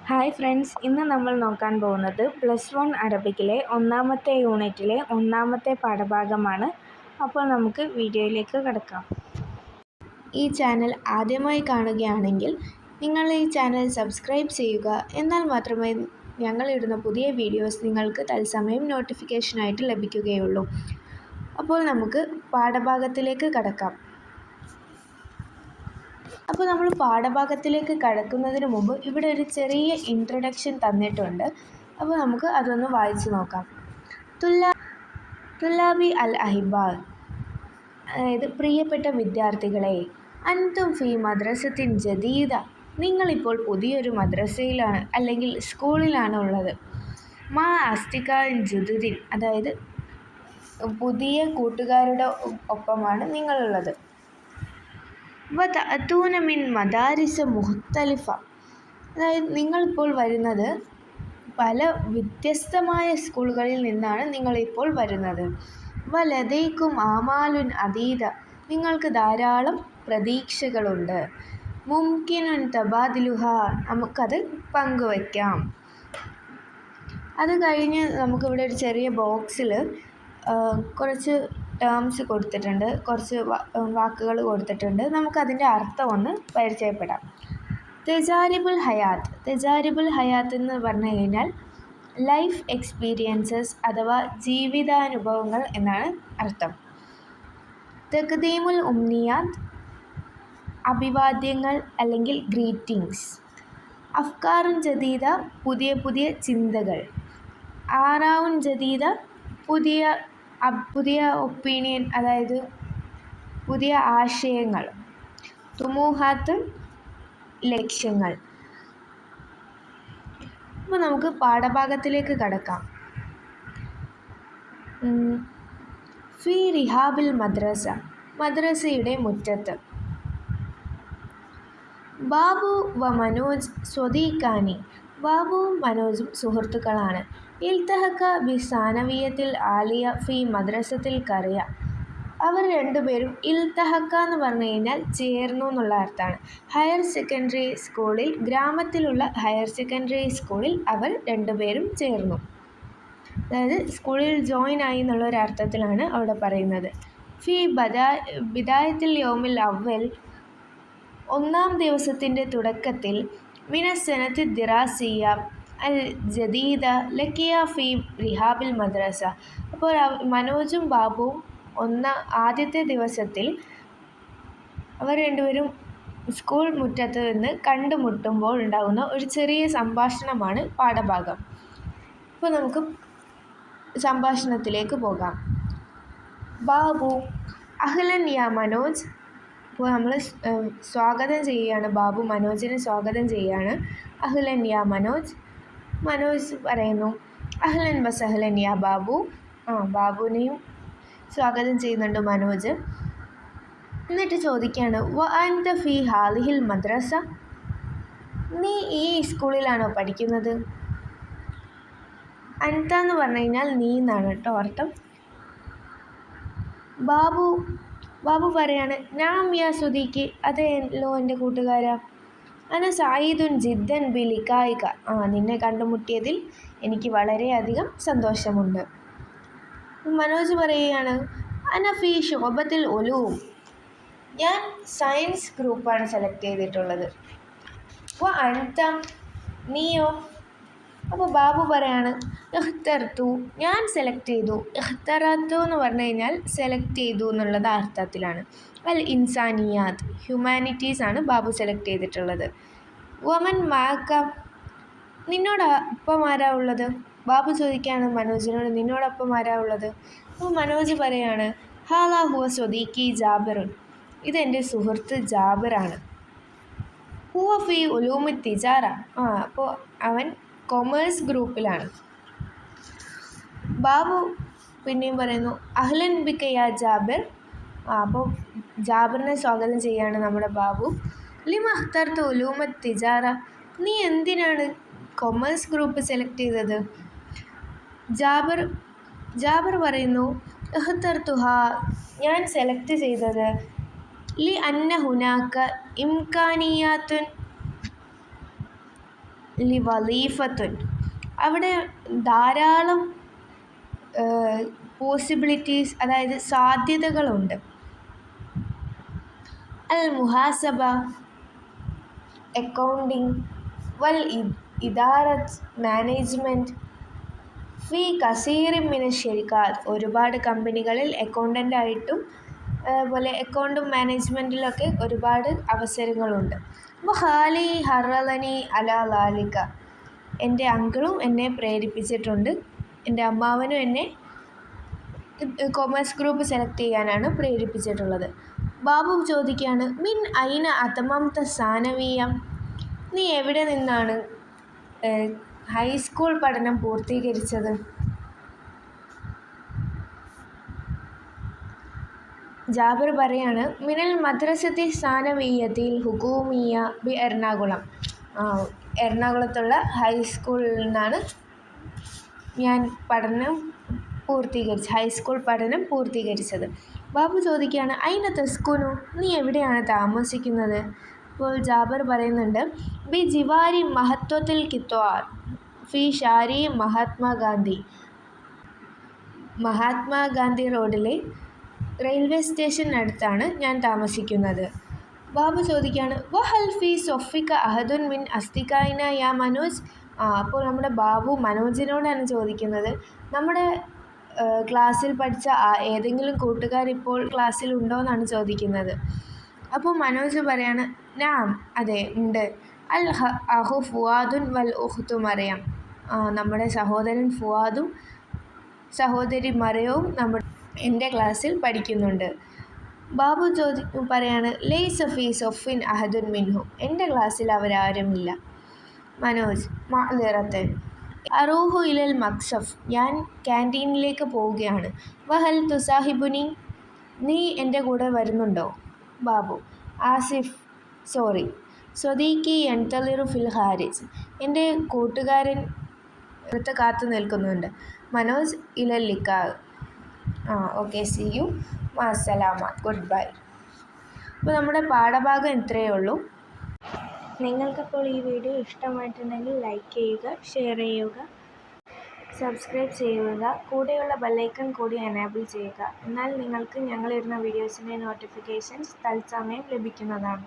Hi friends, ഇന്ന് നമ്മൾ നോക്കാൻ പോകുന്നത് +1 അറബിക്കിലെ ഒന്നാമത്തെ യൂണിറ്റിലെ ഒന്നാമത്തെ പാഠഭാഗമാണ്. അപ്പോൾ നമുക്ക് വീഡിയോയിലേക്ക് കടക്കാം. ഈ ചാനൽ ആദ്യമായി കാണുകയാണെങ്കിൽ നിങ്ങൾ ഈ ചാനൽ സബ്സ്ക്രൈബ് ചെയ്യുക. എന്നാൽ മാത്രമേ ഞങ്ങളിടുന്ന പുതിയ വീഡിയോസ് നിങ്ങൾക്ക് തത്സമയം നോട്ടിഫിക്കേഷനായിട്ട് ലഭിക്കുകയുള്ളൂ. അപ്പോൾ നമുക്ക് പാഠഭാഗത്തിലേക്ക് കടക്കാം. അപ്പോൾ നമ്മൾ പാഠഭാഗത്തിലേക്ക് കടക്കുന്നതിന് മുമ്പ് ഇവിടെ ഒരു ചെറിയ ഇൻട്രൊഡക്ഷൻ തന്നിട്ടുണ്ട്. അപ്പോൾ നമുക്ക് അതൊന്ന് വായിച്ചു നോക്കാം. തുല്ലാബി അൽ അഹിബാൽ, അതായത് പ്രിയപ്പെട്ട വിദ്യാർത്ഥികളെ, അൻതും ഫി മദ്രസത്തിൻ ജദീദ, നിങ്ങളിപ്പോൾ പുതിയൊരു മദ്രസയിലാണ് അല്ലെങ്കിൽ സ്കൂളിലാണ് ഉള്ളത്. മാ അസ്തികാൻ ജുദുദിൻ, അതായത് പുതിയ കൂട്ടുകാരുടെ ഒപ്പമാണ് നിങ്ങളുള്ളത്. വതഅതൂന മിൻ മദാരിസ മുഖ്തലിഫ, അതായത് നിങ്ങളിപ്പോൾ വരുന്നത് പല വ്യത്യസ്തമായ സ്കൂളുകളിൽ നിന്നാണ് നിങ്ങളിപ്പോൾ വരുന്നത്. വലദൈക്കും ആമാലുൻ അതീത, നിങ്ങൾക്ക് ധാരാളം പ്രതീക്ഷകളുണ്ട്. മുംകിനുൻ തബാദിലുഹ, നമുക്കത് പങ്കുവയ്ക്കാം. അത് കഴിഞ്ഞ് നമുക്കിവിടെ ഒരു ചെറിയ ബോക്സിൽ കുറച്ച് ടേംസ് കൊടുത്തിട്ടുണ്ട്, കുറച്ച് വാക്കുകൾ കൊടുത്തിട്ടുണ്ട്. നമുക്കതിൻ്റെ അർത്ഥം ഒന്ന് പരിചയപ്പെടാം. തെജാരിബുൽ ഹയാത്ത്, തെജാരിബുൽ ഹയാത്ത് എന്ന് പറഞ്ഞു കഴിഞ്ഞാൽ ലൈഫ് എക്സ്പീരിയൻസസ് അഥവാ ജീവിതാനുഭവങ്ങൾ എന്നാണ് അർത്ഥം. തഖ്ദീമുൽ ഉംനിയാത്ത്, അഭിവാദ്യങ്ങൾ അല്ലെങ്കിൽ ഗ്രീറ്റിംഗ്സ്. അഫ്കാറുൻ ജദീദ, പുതിയ പുതിയ ചിന്തകൾ. ആറാവുൻ ജദീദ, പുതിയ ഒപ്പീനിയൻ, അതായത് പുതിയ ആശയങ്ങൾ. തുമൂഹാത്ത്, ലക്ഷ്യങ്ങൾ. അപ്പോൾ നമുക്ക് പാഠഭാഗത്തിലേക്ക് കടക്കാം. ഫി റിഹാബിൽ മദ്രസ, മദ്രസയുടെ മുറ്റത്ത്. ബാബു വ മനോജ് സ്വദീഖാനി, ബാബുവും മനോജും സുഹൃത്തുക്കളാണ്. ഇൽത്തഹക്ക ബി സാനവിയത്തിൽ ആലിയ ഫി മദ്രസത്തിൽ കറിയ, അവർ രണ്ടുപേരും ഇൽത്തഹക്ക എന്ന് പറഞ്ഞു കഴിഞ്ഞാൽ ചേർന്നു എന്നുള്ള അർത്ഥമാണ്. ഹയർ സെക്കൻഡറി സ്കൂളിൽ, ഗ്രാമത്തിലുള്ള ഹയർ സെക്കൻഡറി സ്കൂളിൽ അവർ രണ്ടുപേരും ചേർന്നു. അതായത് സ്കൂളിൽ ജോയിൻ ആയി എന്നുള്ള ഒരു അർത്ഥത്തിലാണ് അവിടെ പറയുന്നത്. ഫി ബിദായത്തിൽ യൗമിൽ അവൽ, ഒന്നാം ദിവസത്തിൻ്റെ തുടക്കത്തിൽ. മിനസ്സനത്ത് ദിറാസിയ അൽ ജദീദ ലക്കിയ ഫി റിഹാബിൽ മദ്രസ, അപ്പോൾ മനോജും ബാബുവും ആദ്യത്തെ ദിവസത്തിൽ അവർ രണ്ടുപേരും സ്കൂൾ മുറ്റത്ത് നിന്ന് കണ്ടുമുട്ടുമ്പോൾ ഉണ്ടാകുന്ന ഒരു ചെറിയ സംഭാഷണമാണ് പാഠഭാഗം. അപ്പോൾ നമുക്ക് സംഭാഷണത്തിലേക്ക് പോകാം. ബാബു: അഹ്ലൻ യാ മനോജ്. അപ്പോൾ നമ്മൾ സ്വാഗതം ചെയ്യുകയാണ്, ബാബു മനോജിനെ സ്വാഗതം ചെയ്യുകയാണ്. അഹ്ലൻ യാ മനോജ്. മനോജ് പറയുന്നു അഹ്ലൻ വസഹ്ലൻ യാ ബാബു. ബാബുവിനെയും സ്വാഗതം ചെയ്യുന്നുണ്ട് മനോജ്. എന്നിട്ട് ചോദിക്കുകയാണ് വ അൻത ഫി ഹാദിഹിൽ മദ്രസ, നീ ഈ സ്കൂളിലാണോ പഠിക്കുന്നത്? അൻത എന്ന് പറഞ്ഞു കഴിഞ്ഞാൽ നീ എന്നാണ് കേട്ടോ അർത്ഥം. ബാബു പറയാണ് നാം യാ സുദീഖി, അതെല്ലോ എൻ്റെ കൂട്ടുകാരാ. അന സായിദുൻ ജിദ്ദൻ ബി ലിഖായിക, നിന്നെ കണ്ടുമുട്ടിയതിൽ എനിക്ക് വളരെയധികം സന്തോഷമുണ്ട്. മനോജ് പറയുകയാണ് അന ഫി ശുഅബത്തിൽ ഉലൂം, ഞാൻ സയൻസ് ഗ്രൂപ്പാണ് സെലക്ട് ചെയ്തിട്ടുള്ളത്. വ അൻത, നീയോ? അപ്പോൾ ബാബു പറയാണ് ഇഖ്തർതു, ഞാൻ സെലക്ട് ചെയ്തു. ഇഖ്തറത്തു എന്ന് പറഞ്ഞു കഴിഞ്ഞാൽ സെലക്ട് ചെയ്തു എന്നുള്ളത് അർത്ഥത്തിലാണ്. അൽ ഇൻസാനിയാത്ത്, ഹ്യൂമാനിറ്റീസ് ആണ് ബാബു സെലക്ട് ചെയ്തിട്ടുള്ളത്. വമൻ മാക്ക, നിന്നോടൊപ്പം ആരാ ഉള്ളത്? ബാബു ചോദിക്കുകയാണ് മനോജിനോട്, നിന്നോടൊപ്പം ആരാ ഉള്ളത്? അപ്പോൾ മനോജ് പറയാണ് ഹാലാ ഹുവ സ്വദീഖി ജാബിറുൻ, ഇതെൻ്റെ സുഹൃത്ത് ജാബിറാണ്. ഹുവ ഫി ഉലൂമി തിജാറ, അപ്പോൾ അവൻ കൊമേഴ്സ് ഗ്രൂപ്പിലാണ്. ബാബു പിന്നെയും പറയുന്നു അഹ്ലൻ ബിക യാ ജാബിർ. അപ്പോൾ ജാബിറിനെ സ്വാഗതം ചെയ്യാണ് നമ്മുടെ ബാബു. ലിമ അഖ്തർത ഉലൂമ തിജാറ, നീ എന്തിനാണ് കൊമേഴ്സ് ഗ്രൂപ്പ് സെലക്ട് ചെയ്തത്? ജാബിർ പറയുന്നു ഇഖ്തർതുഹ, ഞാൻ സെലക്ട് ചെയ്തത് ലി അന്ന ഹുനാക്ക ഇംകാനിയാത്തുൻ ലി വലീഫത്തുൻ. അവിടെ ധാരാളം പോസിബിലിറ്റീസ്, അതായത് സാധ്യതകളുണ്ട്. അൽ മുഹാസബ, അക്കൗണ്ടിങ്, വൽ ഇദാറത്ത്, മാനേജ്മെൻറ്റ്, ഫി കസീറിൻ മിന ഷെരിക്കാത്ത്, ഒരുപാട് കമ്പനികളിൽ അക്കൗണ്ടൻ്റായിട്ടും അതുപോലെ അക്കൗണ്ടും മാനേജ്മെൻറ്റിലൊക്കെ ഒരുപാട് അവസരങ്ങളുണ്ട്. ഖാലി ഹറലനി അലാ ലാലിക, എൻ്റെ അങ്കിളും എന്നെ പ്രേരിപ്പിച്ചിട്ടുണ്ട്. എൻ്റെ അമ്മാവനും എന്നെ കൊമേഴ്സ് ഗ്രൂപ്പ് സെലക്ട് ചെയ്യാനാണ് പ്രേരിപ്പിച്ചിട്ടുള്ളത്. ബാബു ചോദിക്കുകയാണ്, മിൻ ഐന അതമംത സാനവിയ, നീ എവിടെ നിന്നാണ് ഹൈസ്കൂൾ പഠനം പൂർത്തീകരിച്ചത്? ജാബിർ പറയാണ്, മിനൽ മദ്രസത്തി സാനവിയ്യത്തിൽ ഹുകൂമിയ ബി എറണാകുളം. എറണാകുളത്തുള്ള ഹൈസ്കൂളിൽ നിന്നാണ് ഞാൻ ഹൈസ്കൂൾ പഠനം പൂർത്തീകരിച്ചത്. ബാബു ചോദിക്കുകയാണ്, ഐന തസ്കുനു, നീ എവിടെയാണ് താമസിക്കുന്നത്? അപ്പോൾ ജാബിർ പറയുന്നുണ്ട്, ബി ജിവാരി മഹത്വത്തിൽ കിത്വാർ ഫി ഷാരി മഹാത്മാഗാന്ധി. മഹാത്മാഗാന്ധി റോഡിലെ റെയിൽവേ സ്റ്റേഷനടുത്താണ് ഞാൻ താമസിക്കുന്നത്. ബാബു ചോദിക്കുകയാണ്, വഹൽ ഫി സൊഫിക അഹദുൻ മിൻ അസ്തികായിന യാ മനോജ്. അപ്പോൾ നമ്മുടെ ബാബു മനോജിനോടാണ് ചോദിക്കുന്നത്, നമ്മുടെ ക്ലാസ്സിൽ പഠിച്ച ഏതെങ്കിലും കൂട്ടുകാരിപ്പോൾ ക്ലാസ്സിലുണ്ടോയെന്നാണ് ചോദിക്കുന്നത്. അപ്പോൾ മനോജ് പറയാണ്, നാം, അതെ ഉണ്ട്. അൽ അഹു ഫുവാദുൻ വൽ ഉഖ്തു മറിയം, നമ്മുടെ സഹോദരൻ ഫുവാദും സഹോദരി മറിയവും എൻ്റെ ക്ലാസ്സിൽ പഠിക്കുന്നുണ്ട്. ബാബു പറയാണ്, ലൈസ ഫീ സൊഫിൻ അഹദുൻ മിൻഹു, എൻ്റെ ക്ലാസ്സിൽ അവരാരുമില്ല. മനോജ്, മഅ്ദിറത്തൻ അറൂഹു ഇലൽ മക്സഫ്, ഞാൻ ക്യാൻറ്റീനിലേക്ക് പോവുകയാണ്. വഹൽ തുസാഹിബുനി, നീ എൻ്റെ കൂടെ വരുന്നുണ്ടോ? ബാബു, ആസിഫ്, സോറി, സ്വദീഖി യൻതളിറു ഫിൽ ഖാരിജ്, എൻ്റെ കൂട്ടുകാരൻ പുറത്ത് കാത്തു നിൽക്കുന്നുണ്ട്. മനോജ്, ഇലൽ ലിഖാ. ഓക്കെ, സി യു, മാസലാമ, ഗുഡ് ബൈ. അപ്പോൾ നമ്മുടെ പാഠഭാഗം ഇത്രയേ ഉള്ളൂ. നിങ്ങൾക്കപ്പോൾ ഈ വീഡിയോ ഇഷ്ടമായിട്ടുണ്ടെങ്കിൽ ലൈക്ക് ചെയ്യുക, ഷെയർ ചെയ്യുക, സബ്സ്ക്രൈബ് ചെയ്യുക, കൂടെയുള്ള ബെല്ലൈക്കൺ കൂടി എനേബിൾ ചെയ്യുക. എന്നാൽ നിങ്ങൾക്ക് ഞങ്ങളിടുന്ന വീഡിയോസിൻ്റെ നോട്ടിഫിക്കേഷൻസ് തത്സമയം ലഭിക്കുന്നതാണ്.